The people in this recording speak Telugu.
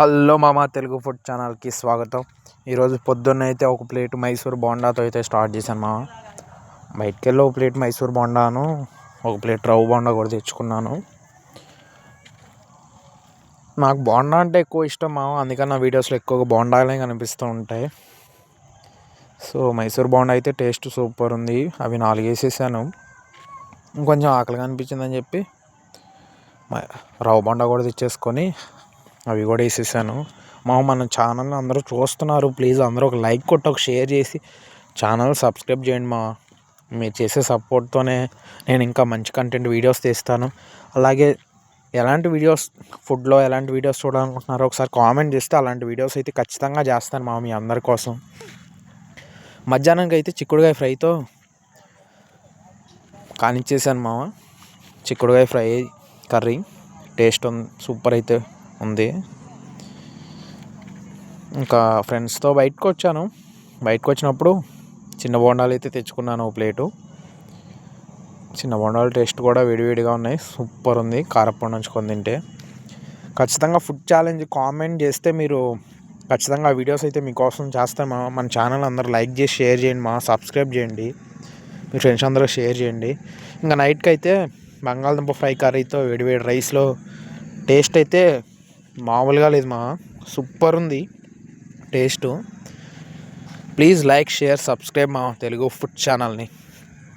హలో మామ తెలుగు ఫుడ్ ఛానల్కి స్వాగతం. ఈరోజు పొద్దున్న అయితే ఒక ప్లేట్ మైసూర్ బోండాతో అయితే స్టార్ట్ చేశాను మామ. బయటికి వెళ్ళి ఒక ప్లేట్ మైసూర్ బోండాను, ఒక ప్లేట్ రవ్వ బోండా కూడా తెచ్చుకున్నాను. నాకు బోండా అంటే ఎక్కువ ఇష్టం మామ, అందుకని నా వీడియోస్లో ఎక్కువగా బోండాలే కనిపిస్తూ ఉంటాయి. సో మైసూర్ బోండా అయితే టేస్ట్ సూపర్ ఉంది. అవి 4 వేసేసాను. ఇంకొంచెం ఆకలిగా అనిపించిందని చెప్పి రవ్వ బోండా కూడా తెచ్చేసుకొని అవి కూడా వేసేసాను. మన ఛానల్ని అందరూ చూస్తున్నారు, ప్లీజ్ అందరూ ఒక లైక్ కొట్టి ఒక షేర్ చేసి ఛానల్ సబ్స్క్రైబ్ చేయండి. మీరు చేసే సపోర్ట్తోనే నేను ఇంకా మంచి కంటెంట్ వీడియోస్ తీస్తాను. అలాగే ఎలాంటి వీడియోస్, ఫుడ్లో ఎలాంటి వీడియోస్ చూడాలనుకుంటున్నారో ఒకసారి కామెంట్ చేస్తే అలాంటి వీడియోస్ అయితే ఖచ్చితంగా చేస్తాను మీ అందరి కోసం. మధ్యాహ్నానికి అయితే చిక్కుడుకాయ ఫ్రైతో కానిచ్చేసాను చిక్కుడుకాయ ఫ్రై కర్రీ టేస్ట్ సూపర్ అయితే ఉంది. ఇంకా ఫ్రెండ్స్తో బయటకు వచ్చినప్పుడు చిన్న బోండాలు అయితే తెచ్చుకున్నాను. ఒక ప్లేటు చిన్న బోండాలు టేస్ట్ కూడా వేడివేడిగా ఉన్నాయి, సూపర్ ఉంది. కారప్పొడి నంచుకొని తింటే ఖచ్చితంగా ఫుడ్ ఛాలెంజ్ కామెంట్ చేస్తే మీరు ఖచ్చితంగా ఆ వీడియోస్ అయితే మీకోసం చేస్తాను. మన ఛానల్ అందరూ లైక్ చేసి షేర్ చేయండి, సబ్స్క్రైబ్ చేయండి, మీ ఫ్రెండ్స్ అందరూ షేర్ చేయండి. ఇంకా నైట్కి అయితే బంగాళదుంప ఫ్రై కర్రీతో వేడివేడి రైస్లో టేస్ట్ అయితే మామూలుగా లేదు సూపర్ ఉంది taste. Please like, share, subscribe Telugu food ఛానల్ని.